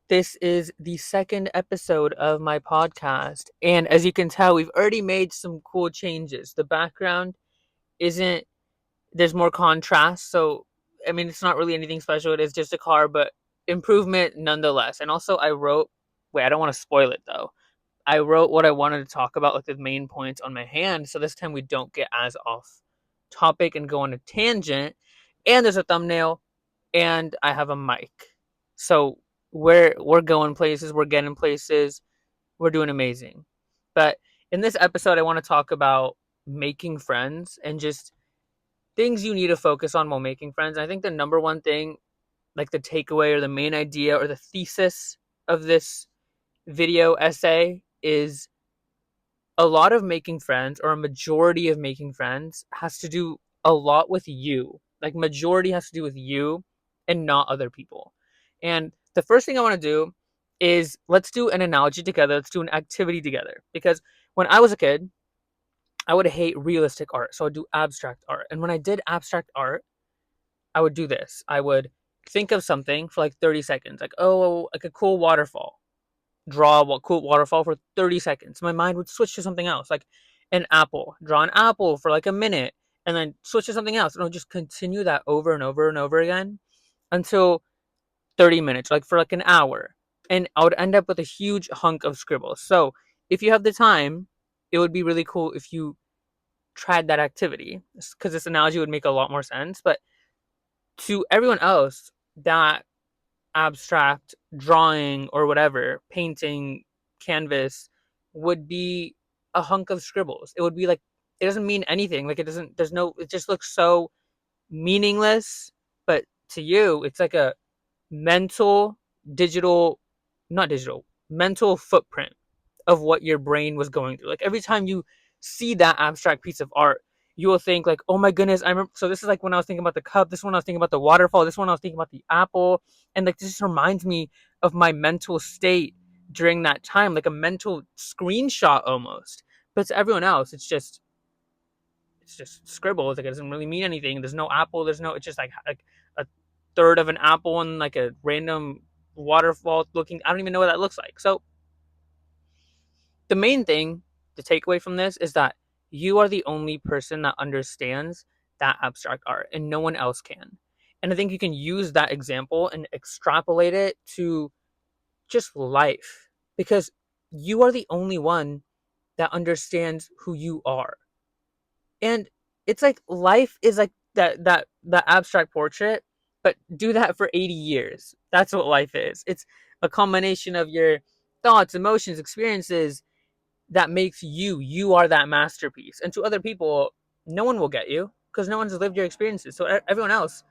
This is the second episode of my podcast. And as you can tell, we've already made some cool changes. The background isn't, there's more contrast. So, I mean, it's not really anything special. It is just a car, but improvement nonetheless. And also, I don't want to spoil it though. I wrote what I wanted to talk about, like the main points on my hand. So this time we don't get as off topic and go on a tangent. And there's a thumbnail and I have a mic. So we're going places, we're getting places, we're doing amazing. But in this episode I want to talk about making friends and just things you need to focus on while making friends. And I think the number one thing, like the takeaway or the main idea or the thesis of this video essay is a lot of making friends or a majority of making friends has to do a lot with you. Like majority has to do with you and not other people. And the first thing I want to do is let's do an analogy together. Let's do an activity together. Because when I was a kid, I would hate realistic art. So I'd do abstract art. And when I did abstract art, I would do this. I would think of something for like 30 seconds. Like, oh, like a cool waterfall, draw a cool waterfall for 30 seconds. My mind would switch to something else, like an apple. Draw an apple for like a minute and then switch to something else. And I'll just continue that over and over and over again until 30 minutes, like for like an hour. And I would end up with a huge hunk of scribbles. So if you have the time, it would be really cool if you tried that activity because this analogy would make a lot more sense. But to everyone else, that abstract drawing or whatever, painting, canvas would be a hunk of scribbles. It would be like it doesn't mean anything. Like it doesn't there's no it just looks so meaningless, but to you it's like a mental digital not digital, mental footprint of what your brain was going through. Like every time you see that abstract piece of art, you will think like, "Oh my goodness, I remember." So this is like when I was thinking about the cup. This one I was thinking about the waterfall. This one I was thinking about the apple, and like this just reminds me of my mental state during that time, like a mental screenshot almost. But to everyone else, it's just scribbles. Like it doesn't really mean anything. There's no apple. There's no. It's just like a third of an apple and like a random waterfall looking. I don't even know what that looks like. So the main thing, the takeaway from this is that you are the only person that understands that abstract art and no one else can. And I think you can use that example and extrapolate it to just life because you are the only one that understands who you are. And it's like life is like that abstract portrait, but do that for 80 years. That's what life is. It's a combination of your thoughts, emotions, experiences, that makes you. You are that masterpiece. And to other people, no one will get you because no one's lived your experiences. So everyone else,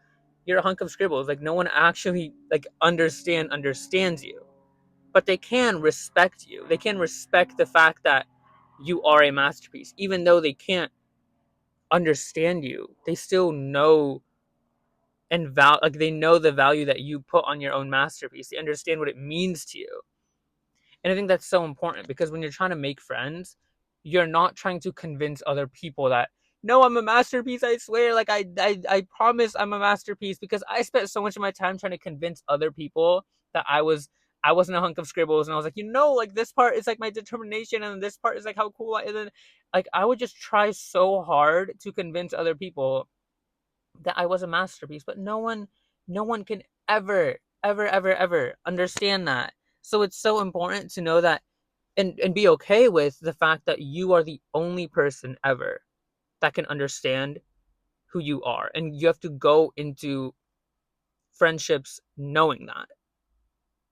you're a hunk of scribbles. Like no one actually like understands you, but they can respect you. They can respect the fact that you are a masterpiece, even though they can't understand you. They still know and like they know the value that you put on your own masterpiece. They understand what it means to you. And I think that's so important because when you're trying to make friends, you're not trying to convince other people that no, I'm a masterpiece. I swear, like I promise I'm a masterpiece because I spent so much of my time trying to convince other people that I wasn't a hunk of scribbles, and I was like, like this part is like my determination, and this part is like how cool I is. And like I would just try so hard to convince other people that I was a masterpiece, but no one can ever understand that. So it's so important to know that and be okay with the fact that you are the only person ever that can understand who you are. And you have to go into friendships knowing that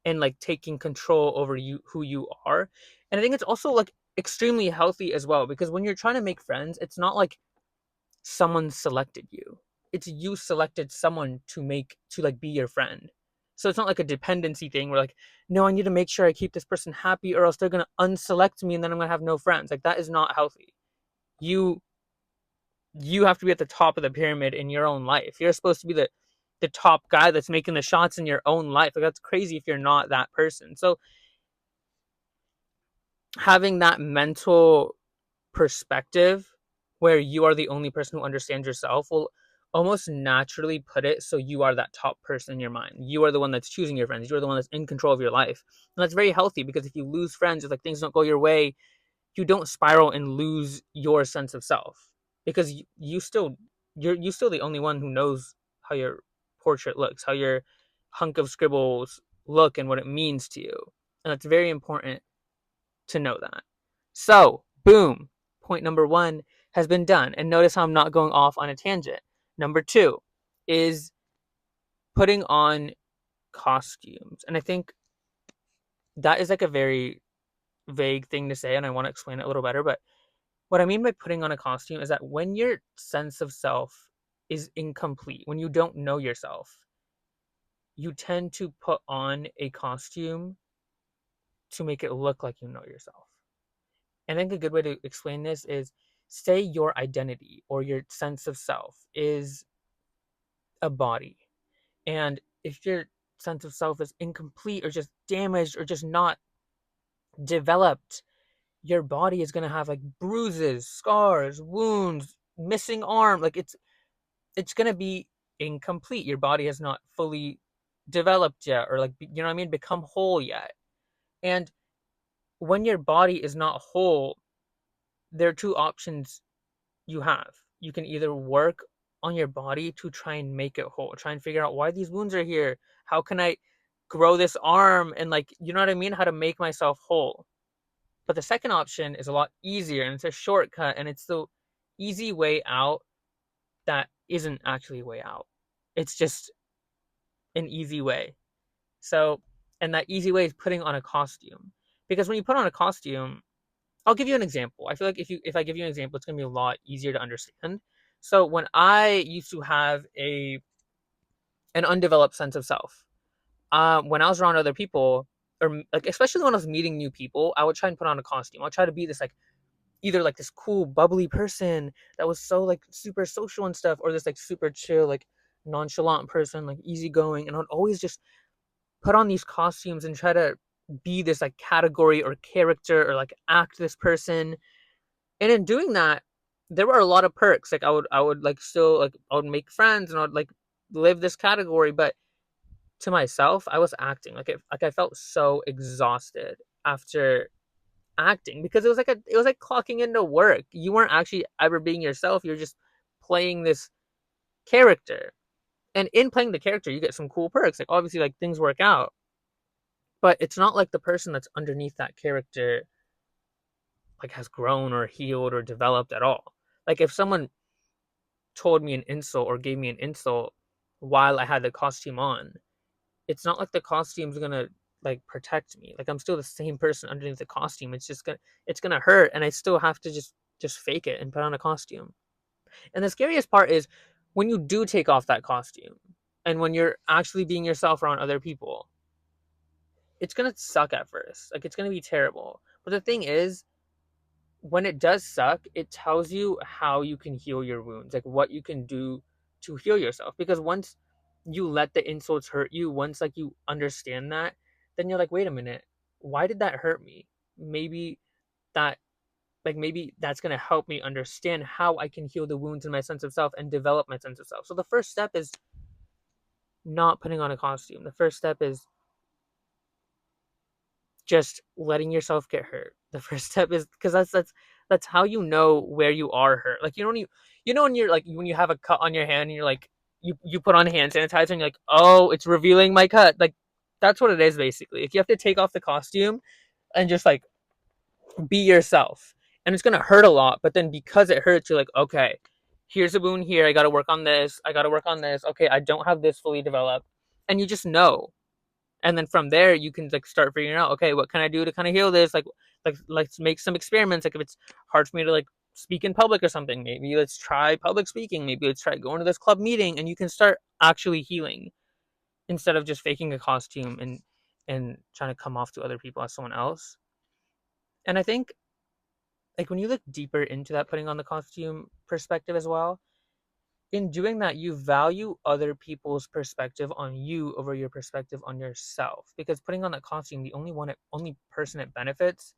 and like taking control over you who you are. And I think it's also like extremely healthy as well because when you're trying to make friends, it's not like someone selected you. It's you selected someone to like be your friend. So it's not like a dependency thing where like, no, I need to make sure I keep this person happy or else they're gonna unselect me and then I'm gonna have no friends. Like that is not healthy. You you have to be at the top of the pyramid in your own life. You're supposed to be the top guy that's making the shots in your own life. Like that's crazy if you're not that person. So having that mental perspective where you are the only person who understands yourself will almost naturally put it so you are that top person in your mind. You are the one that's choosing your friends. You are the one that's in control of your life. And that's very healthy, because if you lose friends, if like things don't go your way, you don't spiral and lose your sense of self, because you still the only one who knows how your portrait looks, how your hunk of scribbles look, and what it means to you. And it's very important to know that. So, boom, point number 1 has been done. And notice how I'm not going off on a tangent. Number 2 is putting on costumes. And I think that is like a very vague thing to say, and I want to explain it a little better. But what I mean by putting on a costume is that when your sense of self is incomplete, when you don't know yourself, you tend to put on a costume to make it look like you know yourself. And I think a good way to explain this is, say your identity or your sense of self is a body. And if your sense of self is incomplete or just damaged or just not developed, your body is going to have like bruises, scars, wounds, missing arm. Like it's going to be incomplete. Your body has not fully developed yet, or like, you know what I mean, become whole yet. And when your body is not whole, there are two options you have. You can either work on your body to try and make it whole, try and figure out why these wounds are here. How can I grow this arm? And like, you know what I mean? How to make myself whole. But the second option is a lot easier, and it's a shortcut, and it's the easy way out that isn't actually a way out. It's just an easy way. So, and that easy way is putting on a costume. Because when you put on a costume, I'll give you an example. I feel like if I give you an example, it's gonna be a lot easier to understand. So when I used to have an undeveloped sense of self, when I was around other people, or like especially when I was meeting new people, I would try and put on a costume. I'll try to be this like either like this cool bubbly person that was so like super social and stuff, or this like super chill like nonchalant person, like easygoing. And I'd always just put on these costumes and try to be this like category or character, or like act this person. And in doing that, there were a lot of perks. Like I would like still like I would make friends, and I'd like live this category. But to myself, I was acting like I felt so exhausted after acting, because it was like clocking into work. You weren't actually ever being yourself. You're just playing this character. And in playing the character, you get some cool perks. Like obviously like things work out, but it's not like the person that's underneath that character like has grown or healed or developed at all. Like if someone told me an insult or gave me an insult while I had the costume on, it's not like the costume's gonna like protect me. Like I'm still the same person underneath the costume. It's gonna hurt, and I still have to just fake it and put on a costume. And the scariest part is when you do take off that costume, and when you're actually being yourself around other people, it's gonna suck at first. Like it's gonna be terrible. But the thing is, when it does suck, it tells you how you can heal your wounds, like what you can do to heal yourself. Because once you let the insults hurt you, once like you understand that, then you're like, wait a minute, why did that hurt me? Maybe that maybe that's gonna help me understand how I can heal the wounds in my sense of self and develop my sense of self. So the first step is not putting on a costume. The first step is just letting yourself get hurt. The first step is because that's how you know where you are hurt. Like you know when you're like when you have a cut on your hand and you're like you put on hand sanitizer and you're like, oh, it's revealing my cut. Like that's what it is basically. If you have to take off the costume and just like be yourself, and it's gonna hurt a lot, but then because it hurts, you're like, okay, here's a wound here. I got to work on this. I got to work on this. Okay, I don't have this fully developed, and you just know. And then from there you can like start figuring out, okay, what can I do to kind of heal this? Like let's make some experiments. Like if it's hard for me to like speak in public or something, maybe let's try public speaking. Maybe let's try going to this club meeting, and you can start actually healing instead of just faking a costume and trying to come off to other people as someone else. And I think like when you look deeper into that putting on the costume perspective as well, in doing that, you value other people's perspective on you over your perspective on yourself. Because putting on that costume, the only person it benefits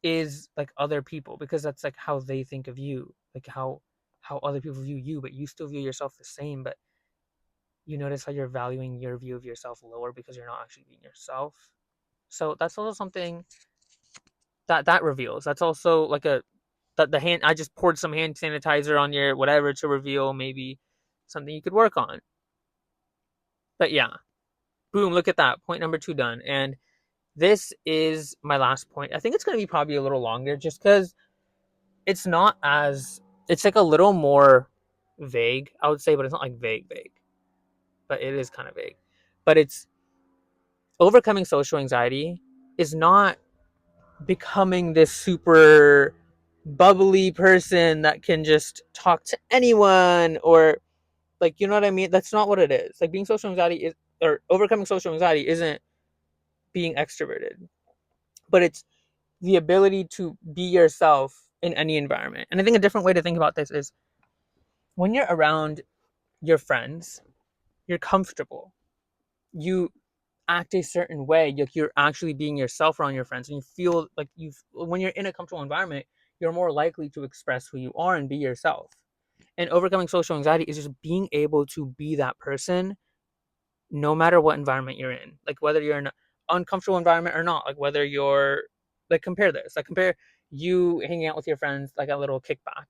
is like other people, because that's like how they think of you, like how how other people view you, but you still view yourself the same, but you notice how you're valuing your view of yourself lower because you're not actually being yourself. So that's also something that reveals. That's also like the hand. I just poured some hand sanitizer on your whatever to reveal maybe something you could work on. But yeah, boom! Look at that. Point number 2 done. And this is my last point. I think it's going to be probably a little longer, just because it's not as it's like a little more vague, I would say, but it's not like vague, but it is kind of vague. But it's overcoming social anxiety is not becoming this super bubbly person that can just talk to anyone, or like, you know what I mean? That's not what it is. Like, being social anxiety is, or overcoming social anxiety isn't being extroverted, but it's the ability to be yourself in any environment. And I think a different way to think about this is when you're around your friends, you're comfortable. You act a certain way, you're actually being yourself around your friends, and you feel like when you're in a comfortable environment, you're more likely to express who you are and be yourself. And overcoming social anxiety is just being able to be that person no matter what environment you're in. Like, whether you're in an uncomfortable environment or not, like whether you're like, compare this, like compare you hanging out with your friends, like a little kickback,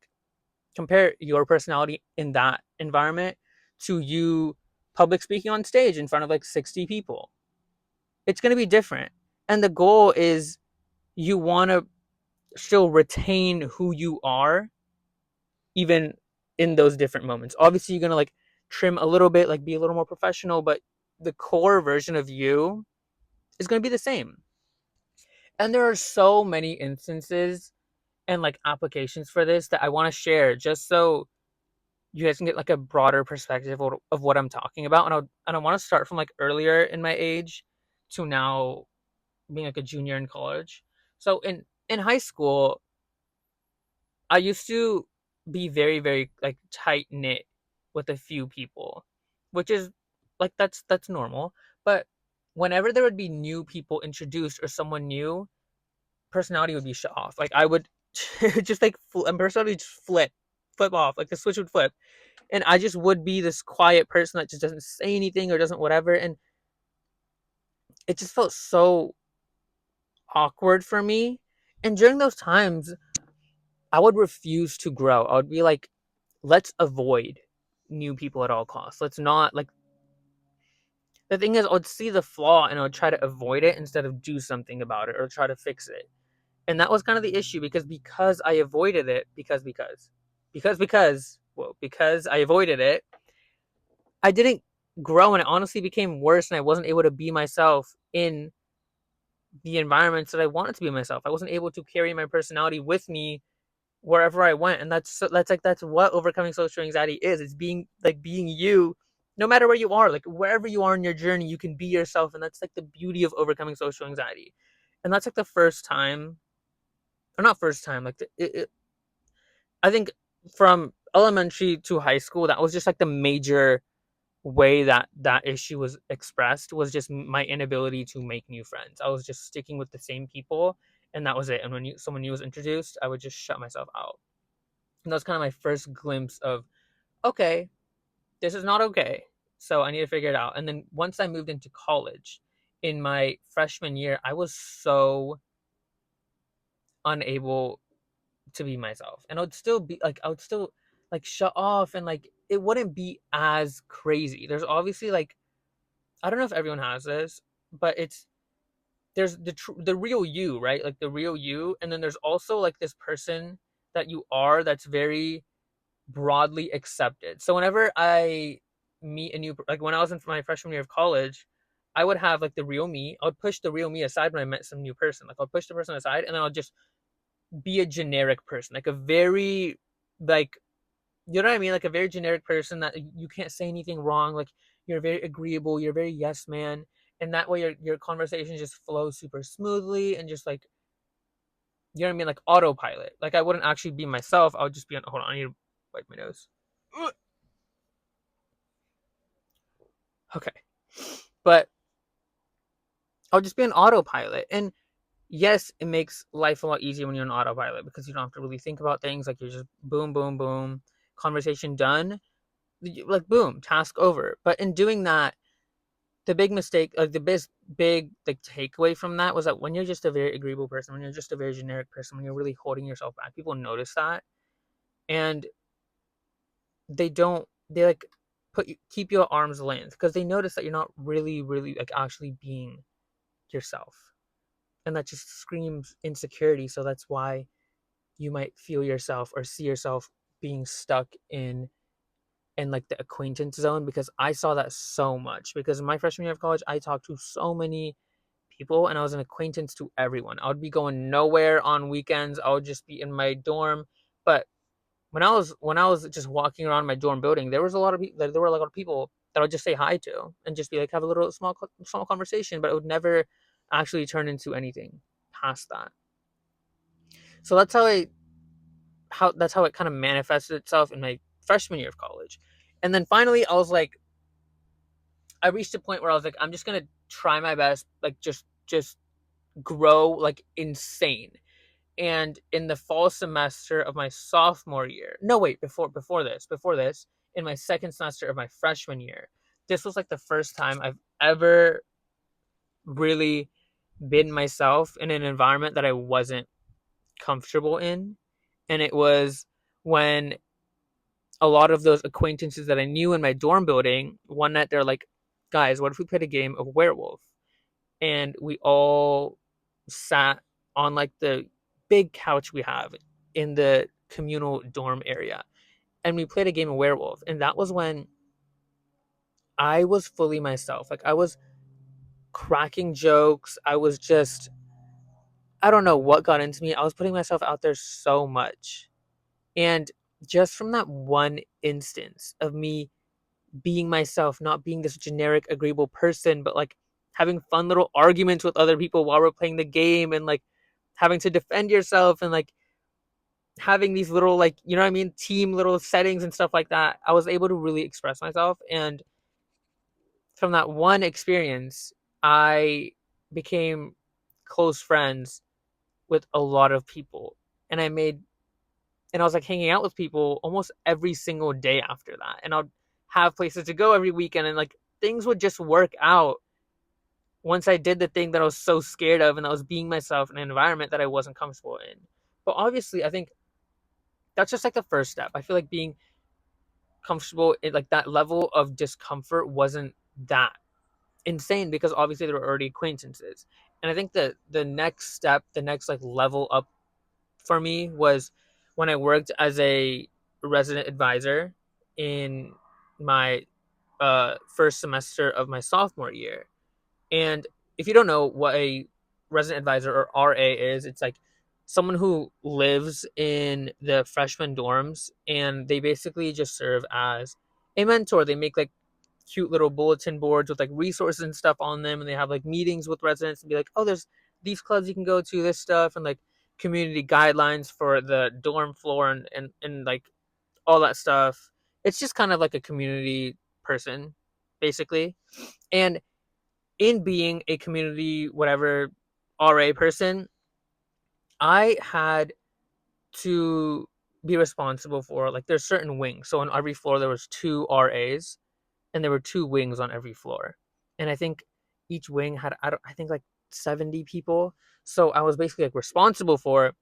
compare your personality in that environment to you public speaking on stage in front of like 60 people. It's going to be different. And the goal is you want to still retain who you are, even in those different moments. Obviously, you're going to like trim a little bit, like be a little more professional, but the core version of you is going to be the same. And there are so many instances and like applications for this that I want to share, just so you guys can get like a broader perspective of what I'm talking about. And I want to start from like earlier in my age to now being like a junior in college. So in high school, I used to be very like tight knit with a few people, which is like that's normal. But whenever there would be new people introduced or someone new, personality would be shut off. Like, I would just like and personality would just flip off. Like the switch would flip, and I just would be this quiet person that just doesn't say anything or doesn't whatever, and it just felt so awkward for me. And during those times, I would refuse to grow. I would be like, let's avoid new people at all costs. Let's not like the thing is, I would see the flaw and I would try to avoid it instead of do something about it or try to fix it. And that was kind of the issue, because I avoided it because I avoided it, I didn't grow, and it honestly became worse, and I wasn't able to be myself in the environments that I wanted to be myself. I wasn't able to carry my personality with me wherever I went, and that's what overcoming social anxiety is. It's being you, no matter where you are, like wherever you are in your journey, you can be yourself, and that's like the beauty of overcoming social anxiety. And that's like the first time, or not first time, like I think from elementary to high school, that was just like the major way that issue was expressed, was just my inability to make new friends. I was just sticking with the same people, and that was it. And when someone new was introduced, I would just shut myself out. And that was kind of my first glimpse of, okay, this is not okay. So I need to figure it out. And then once I moved into college, in my freshman year, I was so unable to be myself. And I would still like shut off, and like it wouldn't be as crazy. There's obviously like, I don't know if everyone has this, but there's the real you, right? Like the real you, and then there's also like this person that you are that's very broadly accepted. So whenever I meet a new, like when I was in my freshman year of college, I would have like the real me. I would push the real me aside when I met some new person. Like I'll push the person aside, and then I'll just be a generic person, like a very, like, you know what I mean, like a very generic person that you can't say anything wrong. Like, you're very agreeable, you're very yes man, and that way your conversation just flows super smoothly, and just like, you know what I mean, like autopilot. Like, I wouldn't actually be myself. I would just be on. Hold on, I need to wipe my nose. Okay, but I'll just be on autopilot. And yes, it makes life a lot easier when you're on autopilot, because you don't have to really think about things. Like, you're just boom, boom, boom, conversation done, like boom, task over. But in doing that, the big mistake, like the big like takeaway from that was that when you're just a very agreeable person, when you're just a very generic person, when you're really holding yourself back, people notice that, and they like keep you at arm's length because they notice that you're not really like actually being yourself, and that just screams insecurity. So that's why you might feel yourself or see yourself being stuck in like the acquaintance zone, because I saw that so much. Because in my freshman year of college, I talked to so many people and I was an acquaintance to everyone. I would be going nowhere on weekends. I would just be in my dorm. But when I was just walking around my dorm building, there was a lot of people. There were a lot of people that I would just say hi to and just be like, have a little small conversation, but it would never actually turn into anything past that. So that's how it kind of manifested itself in my freshman year of college. And then finally I was like, I reached a point where I was like, I'm just gonna try my best, like just grow like insane. And in the fall semester of my sophomore year, no wait, before this, in my second semester of my freshman year, this was like the first time I've ever really been myself in an environment that I wasn't comfortable in. And it was when a lot of those acquaintances that I knew in my dorm building, one night they're like, guys, what if we played a game of werewolf? And we all sat on like the big couch we have in the communal dorm area. And we played a game of werewolf. And that was when I was fully myself. Like I was cracking jokes. I was just, I don't know what got into me. I was putting myself out there so much. And just from that one instance of me being myself, not being this generic, agreeable person, but like having fun little arguments with other people while we're playing the game, and like having to defend yourself, and like having these little, like, you know what I mean, team little settings and stuff like that. I was able to really express myself. And from that one experience, I became close friends with a lot of people. And I was like hanging out with people almost every single day after that. And I'd have places to go every weekend, and like things would just work out once I did the thing that I was so scared of, and I was being myself in an environment that I wasn't comfortable in. But obviously, I think that's just like the first step. I feel like being comfortable in like that level of discomfort wasn't that insane, because obviously there were already acquaintances. And I think that the next step, the next like level up for me was when I worked as a resident advisor in my first semester of my sophomore year. And if you don't know what a resident advisor or RA is, it's like someone who lives in the freshman dorms, and they basically just serve as a mentor. They make like cute little bulletin boards with like resources and stuff on them, and they have like meetings with residents and be like, oh, there's these clubs you can go to, this stuff, and like community guidelines for the dorm floor, and like all that stuff. It's just kind of like a community person, basically. And in being a community whatever RA person, I had to be responsible for, like, there's certain wings. So on every floor there was two RAs, and there were two wings on every floor. And I think each wing had, I think like 70 people. So I was basically like responsible for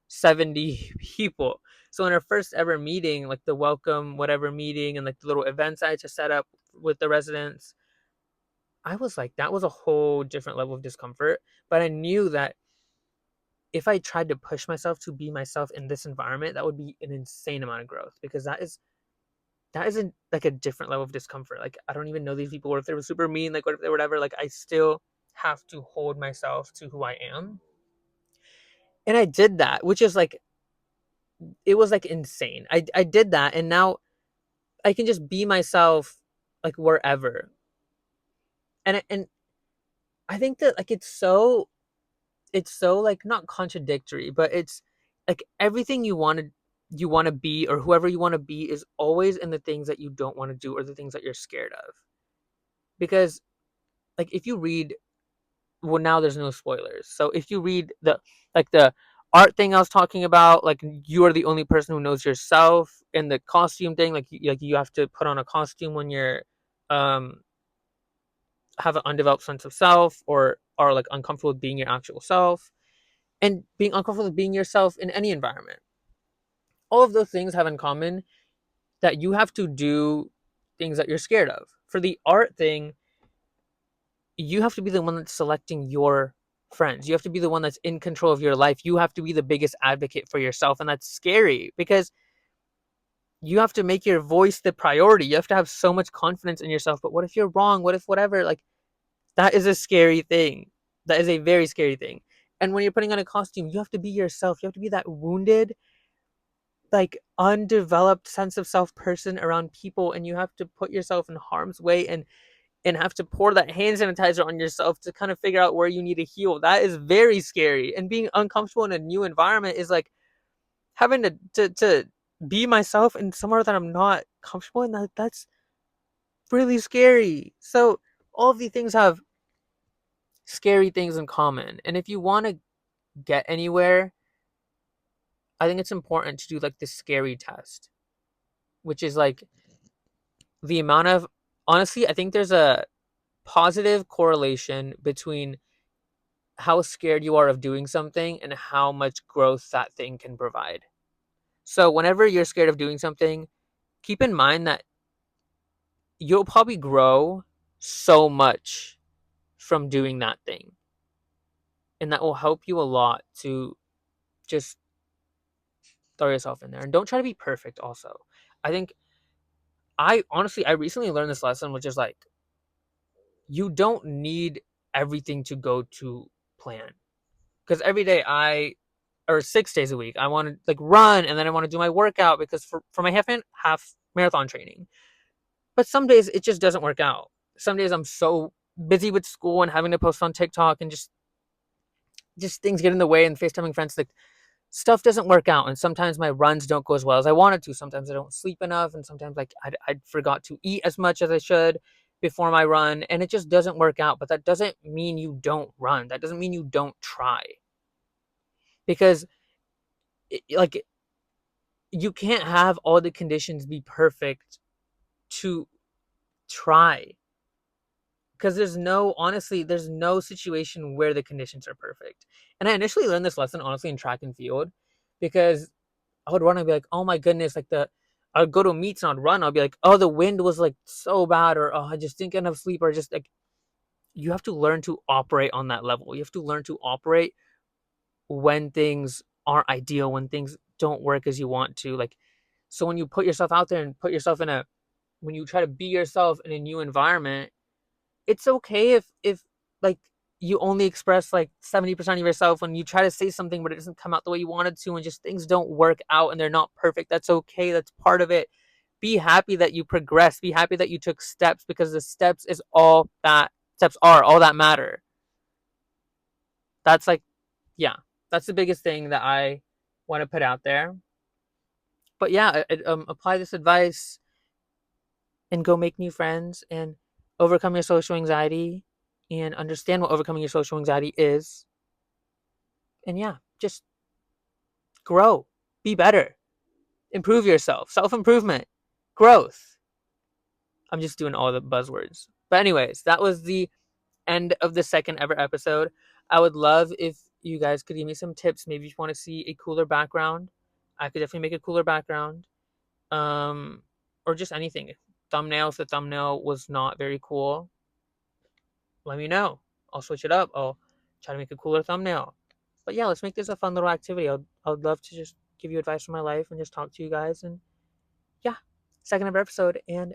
70 people. So in our first ever meeting, like the welcome whatever meeting and like the little events I had to set up with the residents, I was like, that was a whole different level of discomfort. But I knew that if I tried to push myself to be myself in this environment, that would be an insane amount of growth, because that isn't like a different level of discomfort. Like I don't even know these people. What if they were super mean? Like what if they were whatever? Like I still have to hold myself to who I am. And I did that, which is like, it was like insane. I did that, and now I can just be myself like wherever. And I think that like it's so like not contradictory, but it's like everything you want to be, or whoever you want to be, is always in the things that you don't want to do or the things that you're scared of. Because like if you read, well, now there's no spoilers. So if you read the art thing I was talking about, like you are the only person who knows yourself, and the costume thing, like you have to put on a costume when you're um have an undeveloped sense of self, or are like uncomfortable with being your actual self, and being uncomfortable with being yourself in any environment. All of those things have in common that you have to do things that you're scared of. For the art thing, you have to be the one that's selecting your friends. You have to be the one that's in control of your life. You have to be the biggest advocate for yourself. And that's scary because you have to make your voice the priority. You have to have so much confidence in yourself. But what if you're wrong? What if whatever? Like, that is a scary thing. That is a very scary thing. And when you're putting on a costume, you have to be yourself. You have to be that wounded, like undeveloped sense of self person around people, and you have to put yourself in harm's way, and have to pour that hand sanitizer on yourself to kind of figure out where you need to heal. That is very scary. And being uncomfortable in a new environment is like having to be myself in somewhere that I'm not comfortable in. That's really scary. So all of these things have scary things in common. And if you want to get anywhere, I think it's important to do like the scary test, which is like the amount of, honestly, I think there's a positive correlation between how scared you are of doing something and how much growth that thing can provide. So whenever you're scared of doing something, keep in mind that you'll probably grow so much from doing that thing. And that will help you a lot to just throw yourself in there. And don't try to be perfect also. I think I recently learned this lesson, which is like, you don't need everything to go to plan. Because every day or 6 days a week, I want to like run, and then I want to do my workout because for my half marathon training. But some days it just doesn't work out. Some days I'm so busy with school and having to post on TikTok, and just things get in the way, and FaceTiming friends, like stuff doesn't work out. And sometimes my runs don't go as well as I wanted to. Sometimes I don't sleep enough, and sometimes like I forgot to eat as much as I should before my run, and it just doesn't work out. But that doesn't mean you don't run. That doesn't mean you don't try, because like you can't have all the conditions be perfect to try, because there's no situation where the conditions are perfect. And I initially learned this lesson honestly in track and field, because I would run and be like, oh my goodness, like I'd go to meets and I'd run, I'll be like, oh, the wind was like so bad, or oh, I just didn't get enough sleep, or just like, you have to learn to operate on that level. You have to learn to operate when things aren't ideal, when things don't work as you want to. Like, so when you put yourself out there and put yourself in a when you try to be yourself in a new environment, it's okay if like you only express like 70% of yourself when you try to say something, but it doesn't come out the way you wanted to, and just things don't work out and they're not perfect. That's okay. That's part of it. Be happy that you progressed. Be happy that you took steps, because the steps are all that matter. That's like, yeah, that's the biggest thing that I want to put out there. But yeah, apply this advice and go make new friends and overcome your social anxiety and understand what overcoming your social anxiety is. And yeah, just grow, be better, improve yourself, self improvement, growth. I'm just doing all the buzzwords. But, anyways, that was the end of the second ever episode. I would love if you guys could give me some tips. Maybe if you want to see a cooler background, I could definitely make a cooler background. Or just anything. Thumbnail, if the thumbnail was not very cool, let me know. I'll switch it up. I'll try to make a cooler thumbnail. But yeah, let's make this a fun little activity. I'd love to just give you advice from my life and just talk to you guys. And yeah, second ever episode. And